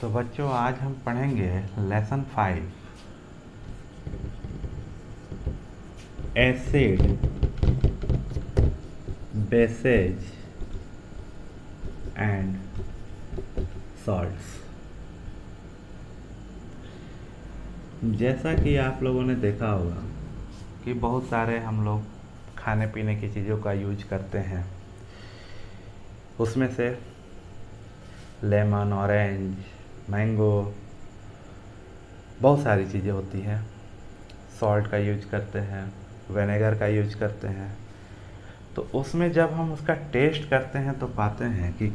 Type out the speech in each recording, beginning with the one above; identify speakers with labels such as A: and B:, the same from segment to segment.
A: तो बच्चों आज हम पढ़ेंगे lesson 5 acid bases and salts. जैसा कि आप लोगों ने देखा होगा कि बहुत सारे हम लोग खाने पीने की चीज़ों का यूज करते हैं। उसमें से लेमन, ऑरेंज, मैंगो, बहुत सारी चीज़ें होती हैं। सॉल्ट का यूज करते हैं, विनेगर का यूज करते हैं। तो उसमें जब हम उसका टेस्ट करते हैं तो पाते हैं कि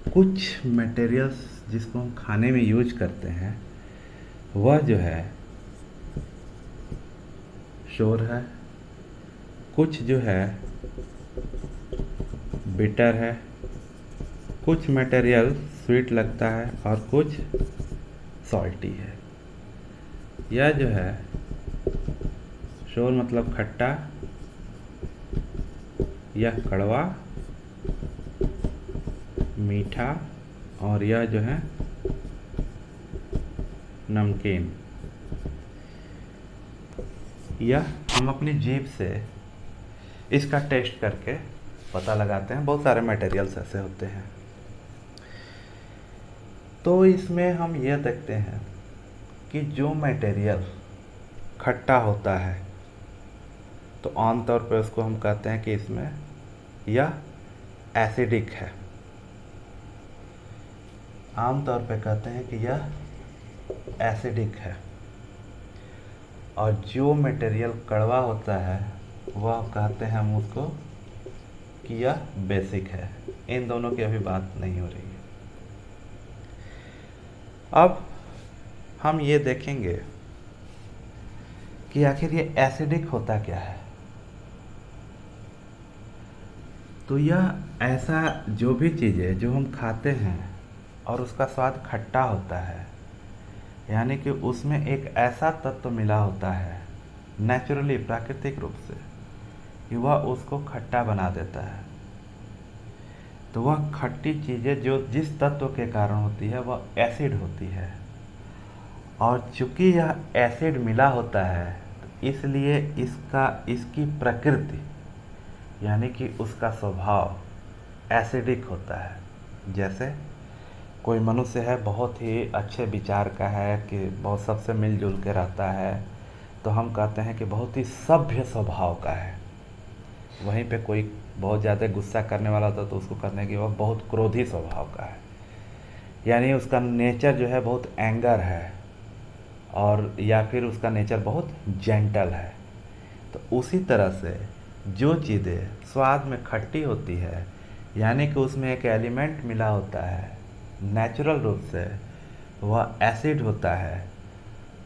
A: कुछ मटेरियल्स जिसको हम खाने में यूज करते हैं वह जो है श्योर है, कुछ जो है बिटर है, कुछ मटेरियल स्वीट लगता है और कुछ सॉल्टी है। यह जो है श्योर मतलब खट्टा, यह कड़वा, मीठा और यह जो है नमकीन। यह हम अपनी जीभ से इसका टेस्ट करके पता लगाते हैं। बहुत सारे मटेरियल्स ऐसे होते हैं। तो इसमें हम यह देखते हैं कि जो मटेरियल खट्टा होता है तो आमतौर पर उसको हम कहते हैं कि इसमें यह एसिडिक है। आमतौर पे कहते हैं कि यह एसिडिक है। और जो मटेरियल कड़वा होता है वह कहते हैं हम उसको कि यह बेसिक है। इन दोनों की अभी बात नहीं हो रही है। अब हम ये देखेंगे कि आखिर ये एसिडिक होता क्या है। तो यह ऐसा जो भी चीज़ है जो हम खाते हैं और उसका स्वाद खट्टा होता है, यानी कि उसमें एक ऐसा तत्व मिला होता है नेचुरली, प्राकृतिक रूप से, कि वह उसको खट्टा बना देता है। तो वह खट्टी चीज़ें जो जिस तत्व के कारण होती है वह एसिड होती है। और चूंकि यह एसिड मिला होता है तो इसलिए इसकी प्रकृति यानी कि उसका स्वभाव एसिडिक होता है। जैसे कोई मनुष्य है, बहुत ही अच्छे विचार का है कि बहुत सबसे मिलजुल के रहता है, तो हम कहते हैं कि बहुत ही सभ्य स्वभाव का है। वहीं पे कोई बहुत ज़्यादा गुस्सा करने वाला होता तो उसको कहते हैं कि वह बहुत क्रोधी स्वभाव का है, यानी उसका नेचर जो है बहुत एंगर है, और या फिर उसका नेचर बहुत जेंटल है। तो उसी तरह से जो चीज़ें स्वाद में खट्टी होती है, यानी कि उसमें एक एलिमेंट मिला होता है नेचुरल रूप से, वह एसिड होता है।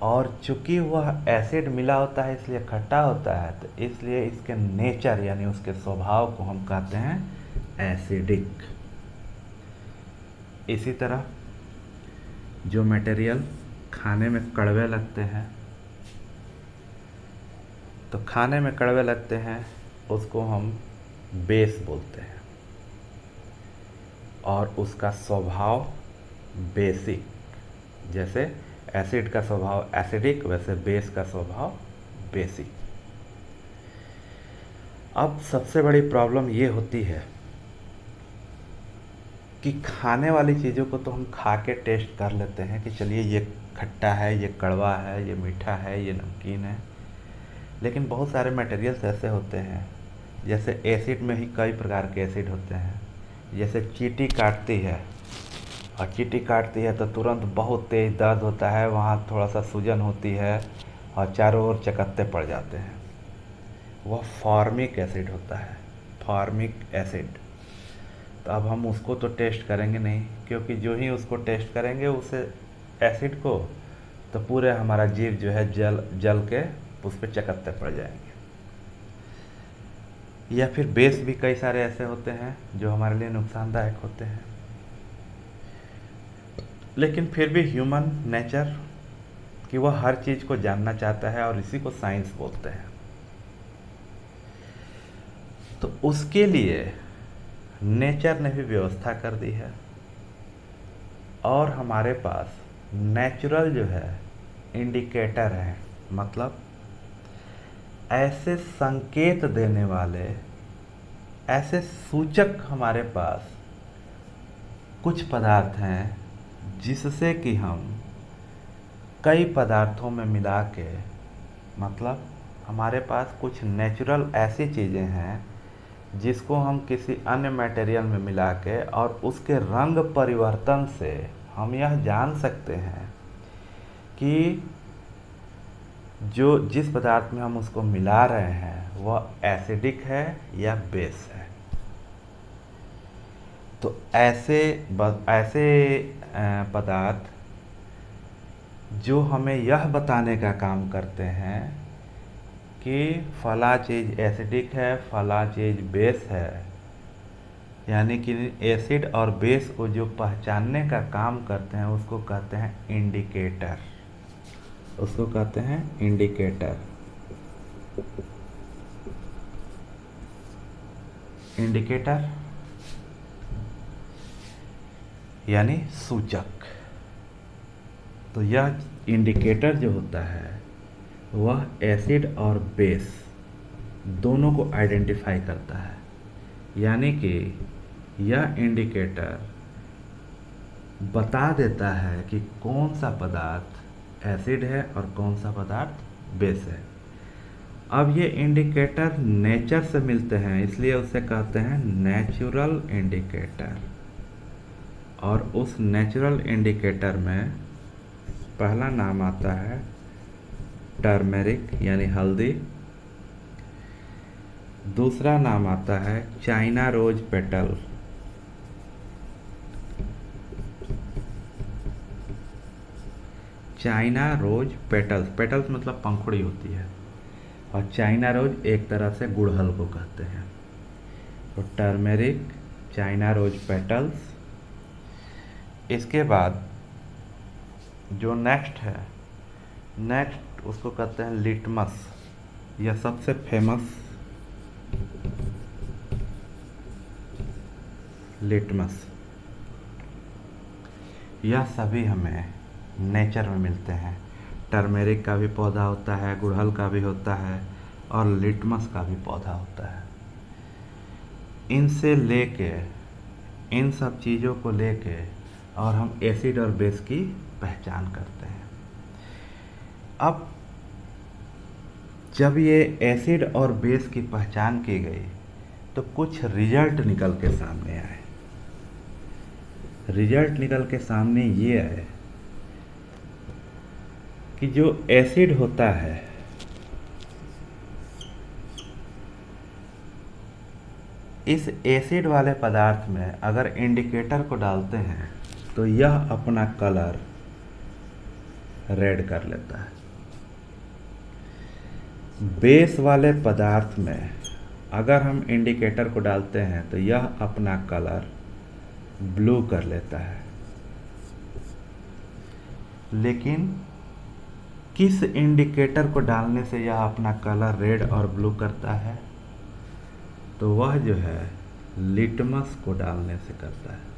A: और चूंकि वह एसिड मिला होता है इसलिए खट्टा होता है, तो इसलिए इसके नेचर यानी उसके स्वभाव को हम कहते हैं एसिडिक। इसी तरह जो मटेरियल खाने में कड़वे लगते हैं, तो खाने में कड़वे लगते हैं उसको हम बेस बोलते हैं, और उसका स्वभाव बेसिक। जैसे एसिड का स्वभाव एसिडिक, वैसे बेस का स्वभाव बेसिक। अब सबसे बड़ी प्रॉब्लम ये होती है कि खाने वाली चीज़ों को तो हम खा के टेस्ट कर लेते हैं कि चलिए ये खट्टा है, ये कड़वा है, ये मीठा है, ये नमकीन है। लेकिन बहुत सारे मटेरियल्स ऐसे होते हैं, जैसे एसिड में ही कई प्रकार के एसिड होते हैं। जैसे चींटी काटती है, और चींटी काटती है तो तुरंत बहुत तेज़ दर्द होता है, वहाँ थोड़ा सा सूजन होती है और चारों ओर चकत्ते पड़ जाते हैं। वह फॉर्मिक एसिड होता है, फॉर्मिक एसिड। तो अब हम उसको तो टेस्ट करेंगे नहीं, क्योंकि जो ही उसको टेस्ट करेंगे उसे एसिड को, तो पूरे हमारा जीभ जो है जल जल के उस पर चकत्ते पड़ जाएंगे। या फिर बेस भी कई सारे ऐसे होते हैं जो हमारे लिए नुकसानदायक होते हैं। लेकिन फिर भी ह्यूमन नेचर कि वह हर चीज़ को जानना चाहता है, और इसी को साइंस बोलते हैं। तो उसके लिए नेचर ने भी व्यवस्था कर दी है। और हमारे पास नेचुरल जो है इंडिकेटर है, मतलब ऐसे संकेत देने वाले, ऐसे सूचक हमारे पास कुछ पदार्थ हैं जिससे कि हम कई पदार्थों में मिला के, मतलब हमारे पास कुछ नेचुरल ऐसी चीज़ें हैं जिसको हम किसी अन्य मटेरियल में मिला के और उसके रंग परिवर्तन से हम यह जान सकते हैं कि जो जिस पदार्थ में हम उसको मिला रहे हैं वह एसिडिक है या बेस है। तो ऐसे पदार्थ जो हमें यह बताने का काम करते हैं कि फला चीज़ एसिडिक है, फला चीज़ बेस है, यानी कि एसिड और बेस को जो पहचानने का काम करते हैं उसको कहते हैं इंडिकेटर, उसको कहते हैं इंडिकेटर। इंडिकेटर यानी सूचक। तो यह इंडिकेटर जो होता है वह एसिड और बेस दोनों को आइडेंटिफाई करता है, यानी कि यह इंडिकेटर बता देता है कि कौन सा पदार्थ एसिड है और कौन सा पदार्थ बेस है। अब ये इंडिकेटर नेचर से मिलते हैं, इसलिए उसे कहते हैं नेचुरल इंडिकेटर। और उस नेचुरल इंडिकेटर में पहला नाम आता है टर्मेरिक यानी हल्दी, दूसरा नाम आता है China rose petal, China rose petals, petals मतलब पंखुड़ी होती है, और चाइना रोज एक तरह से गुड़हल को कहते हैं। तो टर्मेरिक, चाइना रोज पेटल्स। इसके बाद जो नेक्स्ट है, नेक्स्ट उसको कहते हैं लिटमस। यह सबसे फेमस लिटमस। यह सभी हमें नेचर में मिलते हैं। टर्मेरिक का भी पौधा होता है, गुड़हल का भी होता है, और लिटमस का भी पौधा होता है। इनसे लेके, इन सब चीज़ों को लेके और हम एसिड और बेस की पहचान करते हैं। अब जब ये एसिड और बेस की पहचान की गई तो कुछ रिजल्ट निकल के सामने आए। रिजल्ट निकल के सामने ये आए कि जो एसिड होता है इस एसिड वाले पदार्थ में अगर इंडिकेटर को डालते हैं तो यह अपना कलर रेड कर लेता है। बेस वाले पदार्थ में अगर हम इंडिकेटर को डालते हैं तो यह अपना कलर ब्लू कर लेता है। लेकिन किस इंडिकेटर को डालने से यह अपना कलर रेड और ब्लू करता है? तो वह जो है लिटमस को डालने से करता है।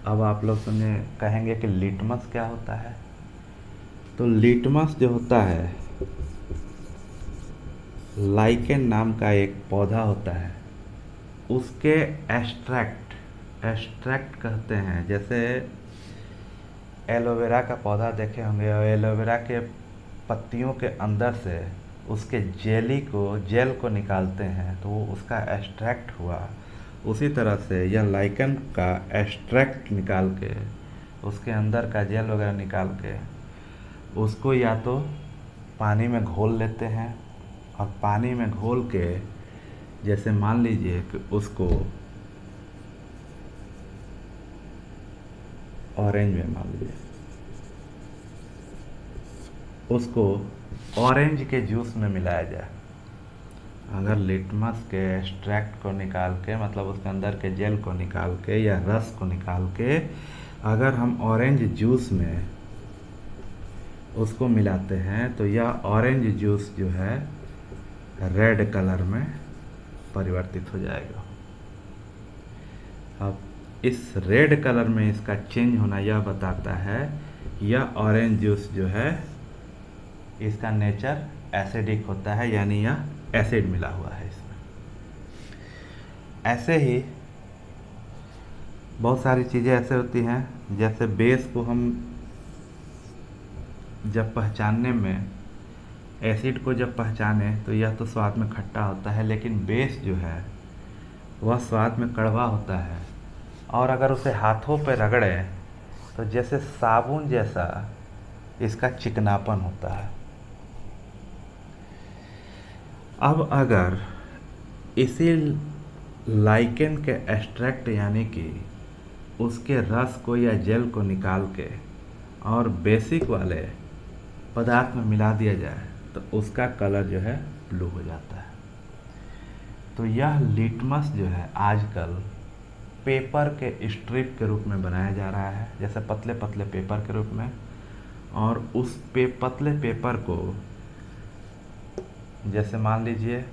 A: अब आप लोग सुनिए, कहेंगे कि लिटमस क्या होता है? तो लिटमस जो होता है, लाइकेन नाम का एक पौधा होता है, उसके एक्सट्रैक्ट कहते हैं। जैसे एलोवेरा का पौधा देखे होंगे, और एलोवेरा के पत्तियों के अंदर से उसके जेल को निकालते हैं तो वो उसका एक्सट्रैक्ट हुआ। उसी तरह से यह लाइकेन का एक्सट्रैक्ट निकाल के, उसके अंदर का जेल वगैरह निकाल के उसको या तो पानी में घोल लेते हैं, और पानी में घोल के जैसे मान लीजिए कि उसको ऑरेंज में, मान लीजिए उसको ऑरेंज के जूस में मिलाया जाए। अगर लिटमस के एक्सट्रैक्ट को निकाल के, मतलब उसके अंदर के जेल को निकाल के या रस को निकाल के अगर हम ऑरेंज जूस में उसको मिलाते हैं तो यह ऑरेंज जूस जो है रेड कलर में परिवर्तित हो जाएगा। अब इस रेड कलर में इसका चेंज होना यह बताता है यह ऑरेंज जूस जो है इसका नेचर एसिडिक होता है, यानी यह एसिड मिला हुआ है इसमें। ऐसे ही बहुत सारी चीज़ें ऐसे होती हैं, जैसे बेस को हम जब पहचानने में, एसिड को जब पहचाने तो यह तो स्वाद में खट्टा होता है, लेकिन बेस जो है वह स्वाद में कड़वा होता है, और अगर उसे हाथों पे रगड़े तो जैसे साबुन जैसा इसका चिकनापन होता है। अब अगर इसी लाइकेन के एक्सट्रैक्ट यानी कि उसके रस को या जेल को निकाल के और बेसिक वाले पदार्थ में मिला दिया जाए तो उसका कलर जो है ब्लू हो जाता है। तो यह लिटमस जो है आजकल पेपर के स्ट्रिप के रूप में बनाया जा रहा है, जैसे पतले पतले पेपर के रूप में, और उस पतले पेपर को जैसे मान लीजिए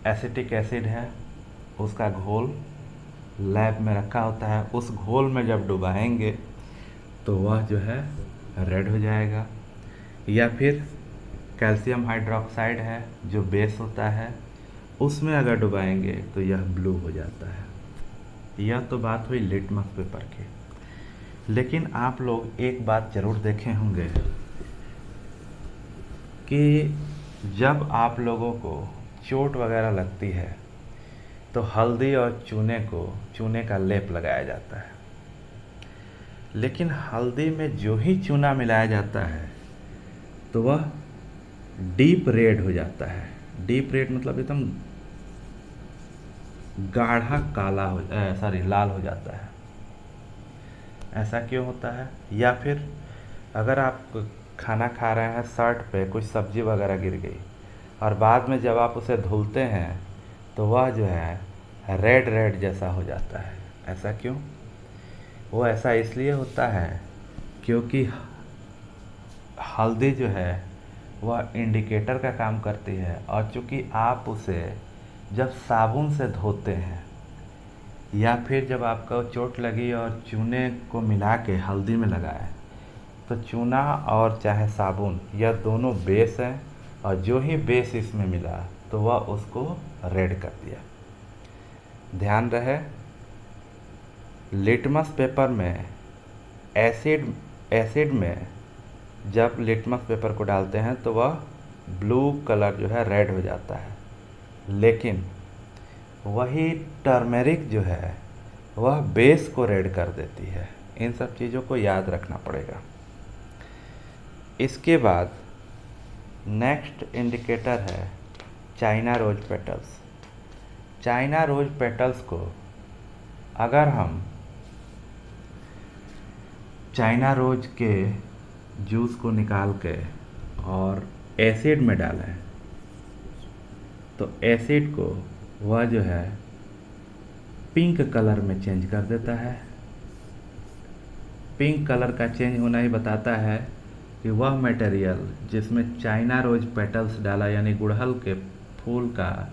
A: एसिटिक एसिड है, उसका घोल लैब में रखा होता है, उस घोल में जब डुबाएंगे तो वह जो है रेड हो जाएगा। या फिर कैल्शियम हाइड्रोक्साइड है जो बेस होता है, उसमें अगर डुबाएंगे तो यह ब्लू हो जाता है। यह तो बात हुई लिटमस पेपर की। लेकिन आप लोग एक बात ज़रूर देखे होंगे कि जब आप लोगों को चोट वगैरह लगती है तो हल्दी और चूने का लेप लगाया जाता है। लेकिन हल्दी में जो ही चूना मिलाया जाता है तो वह डीप रेड हो जाता है। डीप रेड मतलब एकदम गाढ़ा काला लाल हो जाता है। ऐसा क्यों होता है? या फिर अगर आप खाना खा रहे हैं, शर्ट पे कुछ सब्जी वगैरह गिर गई और बाद में जब आप उसे धुलते हैं तो वह जो है रेड रेड जैसा हो जाता है। ऐसा क्यों? वो ऐसा इसलिए होता है क्योंकि हल्दी जो है वह इंडिकेटर का काम करती है, और चूँकि आप उसे जब साबुन से धोते हैं या फिर जब आपको चोट लगी और चूने को मिला के हल्दी में लगाए, तो चूना और चाहे साबुन यह दोनों बेस हैं, और जो ही बेस इसमें मिला तो वह उसको रेड कर दिया। ध्यान रहे, लिटमस पेपर में एसिड में जब लिटमस पेपर को डालते हैं तो वह ब्लू कलर जो है रेड हो जाता है, लेकिन वही टर्मेरिक जो है वह बेस को रेड कर देती है। इन सब चीज़ों को याद रखना पड़ेगा। इसके बाद नेक्स्ट इंडिकेटर है China rose petals. China rose petals को अगर हम चाइना रोज के जूस को निकाल के और एसिड में डालें तो एसिड को वह जो है पिंक कलर में चेंज कर देता है। पिंक कलर का चेंज होना ही बताता है कि वह मटेरियल जिसमें चाइना रोज पेटल्स डाला, यानी गुड़हल के फूल का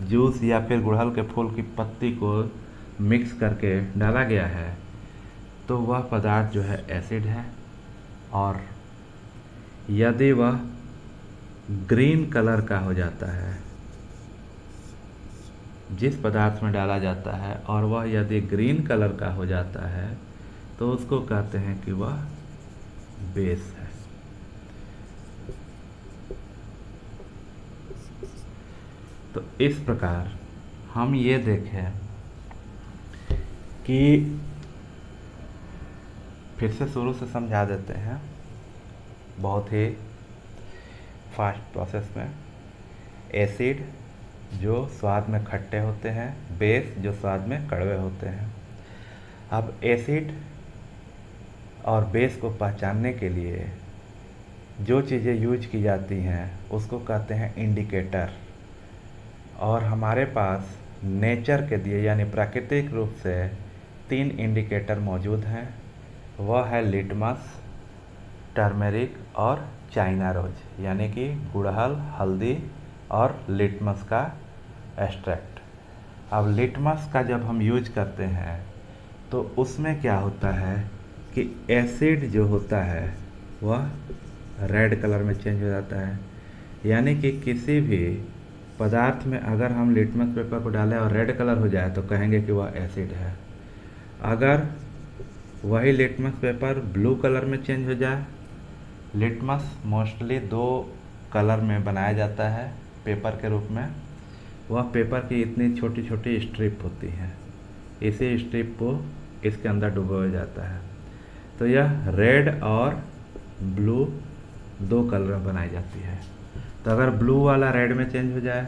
A: जूस या फिर गुड़हल के फूल की पत्ती को मिक्स करके डाला गया है, तो वह पदार्थ जो है एसिड है। और यदि वह ग्रीन कलर का हो जाता है जिस पदार्थ में डाला जाता है, और वह यदि ग्रीन कलर का हो जाता है तो उसको कहते हैं कि वह बेस है। तो इस प्रकार हम ये देखें कि फिर से शुरू से समझा देते हैं बहुत ही फास्ट प्रोसेस में। एसिड जो स्वाद में खट्टे होते हैं, बेस जो स्वाद में कड़वे होते हैं। अब एसिड और बेस को पहचानने के लिए जो चीज़ें यूज की जाती हैं उसको कहते हैं इंडिकेटर। और हमारे पास नेचर के दिए यानी प्राकृतिक रूप से 3 इंडिकेटर मौजूद हैं। वह है लिटमस, टर्मेरिक और चाइना रोज, यानी कि गुड़हल, हल्दी और लिटमस का एक्सट्रैक्ट। अब लिटमस का जब हम यूज करते हैं तो उसमें क्या होता है कि एसिड जो होता है वह रेड कलर में चेंज हो जाता है। यानी कि किसी भी पदार्थ में अगर हम लिटमस पेपर को डालें और रेड कलर हो जाए तो कहेंगे कि वह एसिड है। अगर वही लिटमस पेपर ब्लू कलर में चेंज हो जाए, लिटमस मोस्टली दो कलर में बनाया जाता है पेपर के रूप में। वह पेपर की इतनी छोटी छोटी स्ट्रिप होती हैं, इसी स्ट्रिप को इसके अंदर डुबोया जाता है। तो यह रेड और ब्लू दो कलर में बनाई जाती है। तो अगर ब्लू वाला रेड में चेंज हो जाए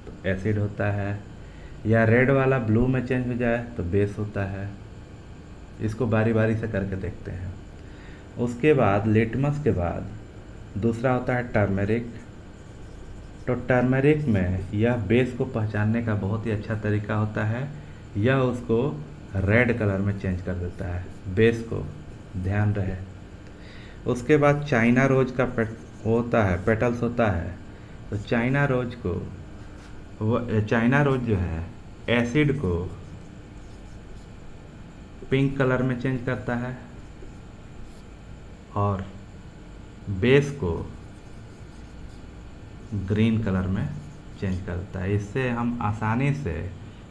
A: तो एसिड होता है, या रेड वाला ब्लू में चेंज हो जाए तो बेस होता है। इसको बारी बारी से करके देखते हैं। उसके बाद लिटमस के बाद दूसरा होता है टर्मरिक। तो टर्मरिक में यह बेस को पहचानने का बहुत ही अच्छा तरीका होता है, यह उसको रेड कलर में चेंज कर देता है, बेस को, ध्यान रहे। उसके बाद चाइना रोज का होता है, पेटल्स होता है। तो चाइना रोज को, वो चाइना रोज जो है एसिड को पिंक कलर में चेंज करता है और बेस को ग्रीन कलर में चेंज करता है। इससे हम आसानी से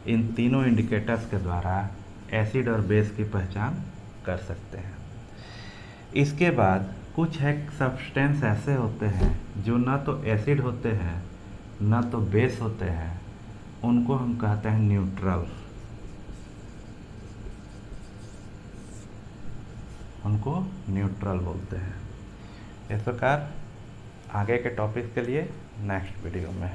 A: इन तीनों इंडिकेटर्स के द्वारा एसिड और बेस की पहचान कर सकते हैं। इसके बाद कुछ एक सब्सटेंस ऐसे होते हैं जो न तो एसिड होते हैं न तो बेस होते हैं, उनको हम कहते हैं न्यूट्रल। उनको न्यूट्रल बोलते हैं। इस प्रकार आगे के टॉपिक के लिए नेक्स्ट वीडियो में